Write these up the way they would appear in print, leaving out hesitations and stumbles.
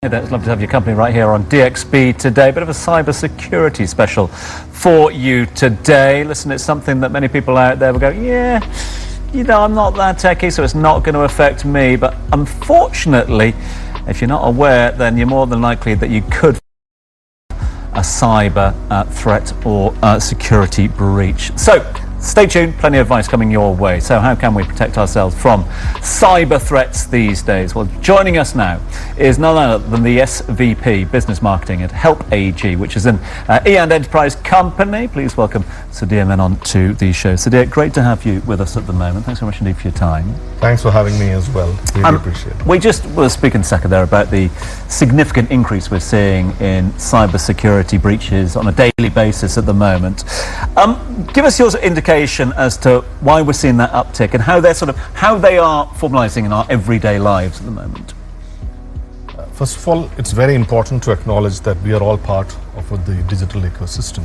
Hey there, it's lovely to have your company right here on DXB Today. Bit of a cybersecurity special for you today. Listen, it's something that many people out there will go, yeah, you know, I'm not that techie, so it's not going to affect me. But unfortunately, if you're not aware, then you're more than likely that you could a cyber threat or security breach. So stay tuned, plenty of advice coming your way. So how can we protect ourselves from cyber threats these days? Well, joining us now is none other than the SVP Business Marketing at Help AG, which is an E&D enterprise company. Please welcome Sudhir Menon to the show. Sudhir, great to have you with us at the moment. Thanks very much indeed for your time. Thanks for having me as well. Really appreciate it. We just were speaking a second there about the significant increase we're seeing in cybersecurity breaches on a daily basis at the moment. Give us your indication as to why we're seeing that uptick and how they are formalizing in our everyday lives at the moment. First of all, it's very important to acknowledge that we are all part of the digital ecosystem,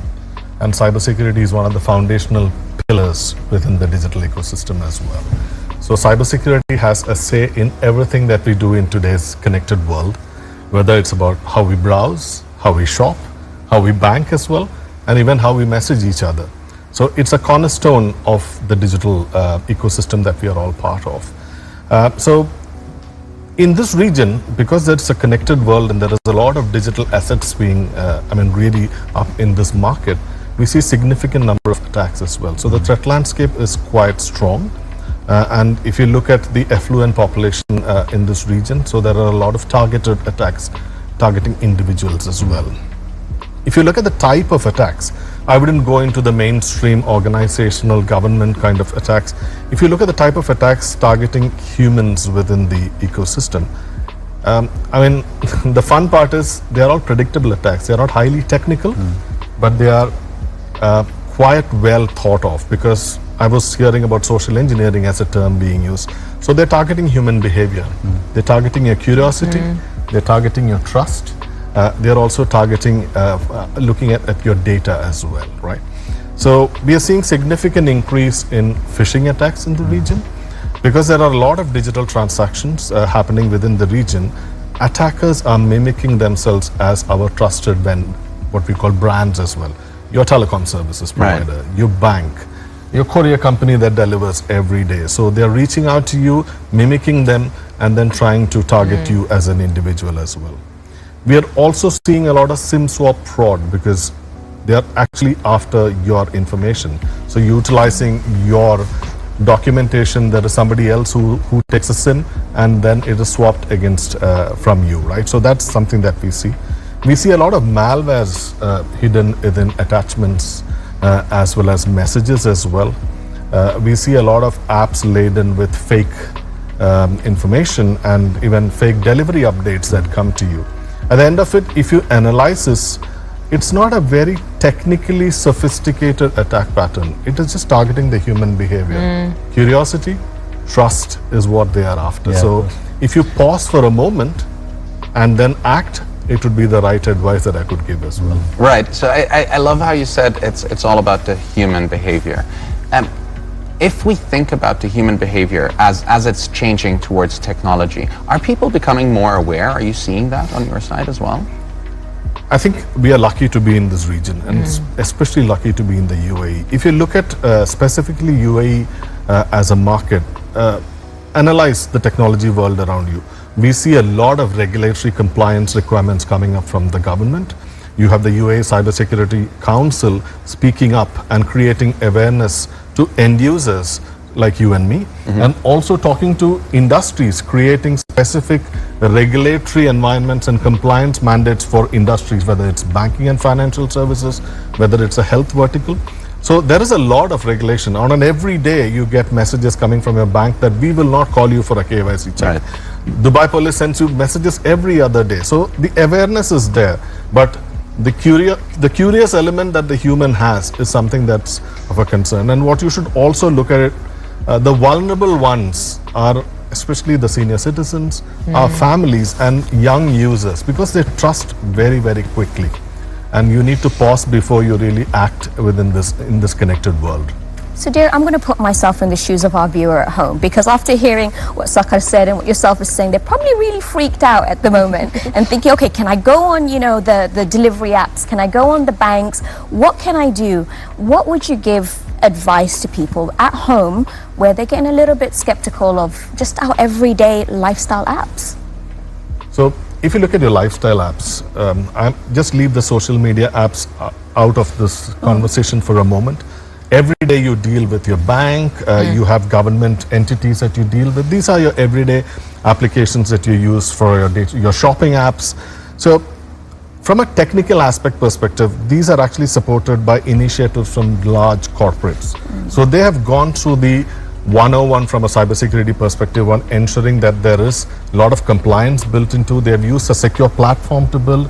and cybersecurity is one of the foundational pillars within the digital ecosystem as well. So cybersecurity has a say in everything that we do in today's connected world, whether it's about how we browse, how we shop, how we bank as well, and even how we message each other. So it's a cornerstone of the digital ecosystem that we are all part of. So in this region, because it's a connected world and there is a lot of digital assets being, really up in this market, we see significant number of attacks as well. So the threat landscape is quite strong. And if you look at the affluent population in this region, so there are a lot of targeted attacks targeting individuals as well. If you look at the type of attacks, I wouldn't go into the mainstream organizational government kind of attacks. If you look at the type of attacks targeting humans within the ecosystem, the fun part is they are all predictable attacks. They are not highly technical, but they are quite well thought of, because I was hearing about social engineering as a term being used. So they're targeting human behavior. They're targeting your curiosity. They're targeting your trust. They're also targeting, looking at your data as well, right? So we are seeing significant increase in phishing attacks in the region, because there are a lot of digital transactions happening within the region. Attackers are mimicking themselves as our trusted what we call brands as well. Your telecom services provider, right, your bank, your courier company that delivers every day. So they're reaching out to you, mimicking them, and then trying to target you as an individual as well. We are also seeing a lot of SIM swap fraud, because they are actually after your information. So utilizing your documentation, there is somebody else who takes a SIM and then it is swapped against from you, right? So that's something that we see. We see a lot of malwares hidden within attachments as well as messages as well. We see a lot of apps laden with fake information and even fake delivery updates that come to you. At the end of it, if you analyze this, it's not a very technically sophisticated attack pattern. It is just targeting the human behavior. Curiosity, trust is what they are after. Yeah, so if you pause for a moment and then act, it would be the right advice that I could give as well. Right. So I love how you said it's all about the human behavior. If we think about the human behavior as it's changing towards technology, are people becoming more aware? Are you seeing that on your side as well? I think we are lucky to be in this region, and especially lucky to be in the UAE. If you look at specifically UAE as a market, analyze the technology world around you. We see a lot of regulatory compliance requirements coming up from the government. You have the UAE Cybersecurity Council speaking up and creating awareness to end users like you and me, and also talking to industries, creating specific regulatory environments and compliance mandates for industries, whether it's banking and financial services, whether it's a health vertical. So there is a lot of regulation. On an every day, you get messages coming from your bank that we will not call you for a KYC check. Right. Dubai police sends you messages every other day. So the awareness is there, but the curious element that the human has is something that's of a concern. And what you should also look at it, the vulnerable ones are especially the senior citizens, our families and young users, because they trust very, very quickly. And you need to pause before you really act in this connected world. Sudhir, I'm going to put myself in the shoes of our viewer at home, because after hearing what Sakhar said and what yourself is saying, they're probably really freaked out at the moment and thinking, okay, can I go on, the delivery apps? Can I go on the banks? What can I do? What would you give advice to people at home where they're getting a little bit skeptical of just our everyday lifestyle apps? So if you look at your lifestyle apps, just leave the social media apps out of this conversation for a moment. Every day you deal with your bank, you have government entities that you deal with. These are your everyday applications that you use for your shopping apps. So from a technical aspect perspective, these are actually supported by initiatives from large corporates. So they have gone through the 101 from a cybersecurity perspective on ensuring that there is a lot of compliance built into. They have used a secure platform to build.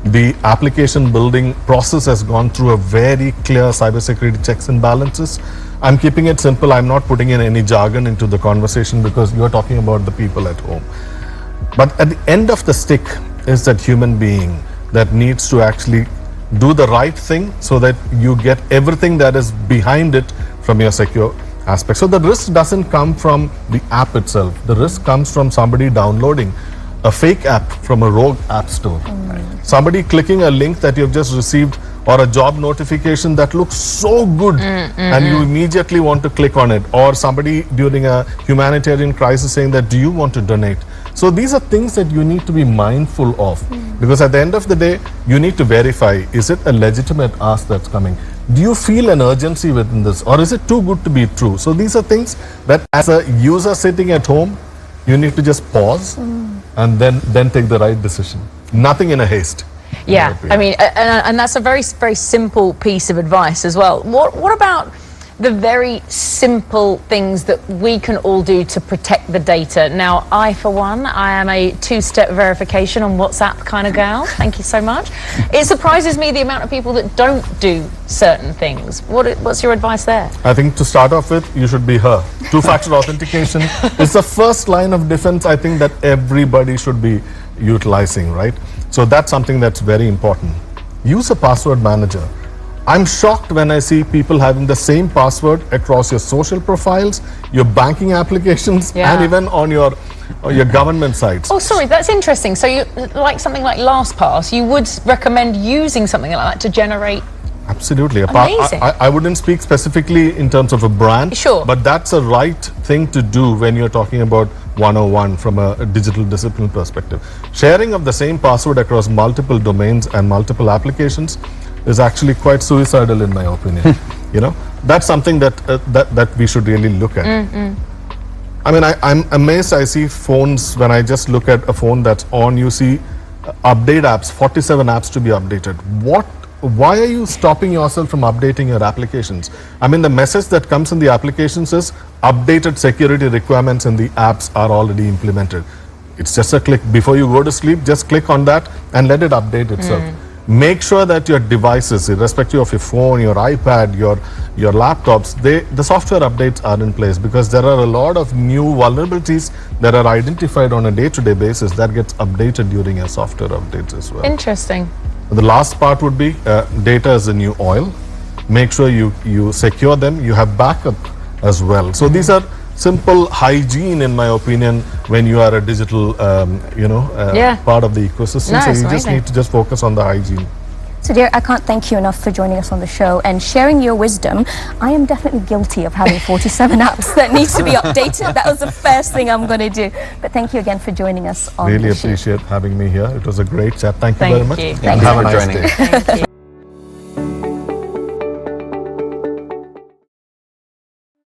The application building process has gone through a very clear cybersecurity checks and balances. I'm keeping it simple. I'm not putting in any jargon into the conversation because you're talking about the people at home. But at the end of the stick is that human being that needs to actually do the right thing so that you get everything that is behind it from your secure aspect. So the risk doesn't come from the app itself. The risk comes from somebody downloading a fake app from a rogue app store. Somebody clicking a link that you've just received or a job notification that looks so good and you immediately want to click on it, or somebody during a humanitarian crisis saying that, do you want to donate? So these are things that you need to be mindful of, because at the end of the day you need to verify, is it a legitimate ask that's coming? Do you feel an urgency within this, or is it too good to be true? So these are things that as a user sitting at home, you need to just pause and then take the right decision. Nothing in a haste. Yeah, I mean, and that's a very, very simple piece of advice as well. What about the very simple things that we can all do to protect the data? Now, I, for one, I am a two-step verification on WhatsApp kind of gal. Thank you so much. It surprises me the amount of people that don't do certain things. What's your advice there? I think to start off with, you should be her. Two-factor authentication is the first line of defense, I think, that everybody should be utilizing, right? So that's something that's very important. Use a password manager. I'm shocked when I see people having the same password across your social profiles, your banking applications, and even on your government sites. Oh, sorry, that's interesting. So you, like something like LastPass, you would recommend using something like that to generate? Absolutely. Amazing. I wouldn't speak specifically in terms of a brand, sure, but that's a right thing to do when you're talking about 101 from a digital discipline perspective. Sharing of the same password across multiple domains and multiple applications is actually quite suicidal in my opinion. That's something that we should really look at. I mean, I'm amazed. I see phones, when I just look at a phone that's on, you see update apps, 47 apps to be updated. Why are you stopping yourself from updating your applications? I mean, the message that comes in the applications is updated security requirements in the apps are already implemented. It's just a click. Before you go to sleep, just click on that and let it update itself. Make sure that your devices, irrespective of your phone, your iPad, your laptops, the software updates are in place, because there are a lot of new vulnerabilities that are identified on a day-to-day basis that gets updated during your software updates as well. Interesting. The last part would be data is the new oil. Make sure you secure them. You have backup as well. So these are simple hygiene, in my opinion, when you are a digital, part of the ecosystem. No, so you amazing. just need to just focus on the hygiene. Sudhir, I can't thank you enough for joining us on the show and sharing your wisdom. I am definitely guilty of having 47 apps that needs to be updated. That was the first thing I'm going to do. But thank you again for joining us on Really the show. appreciate having me here. It was a great chat. Thank you Thank very much. you. And Thank you have for a nice joining. day. Thank you.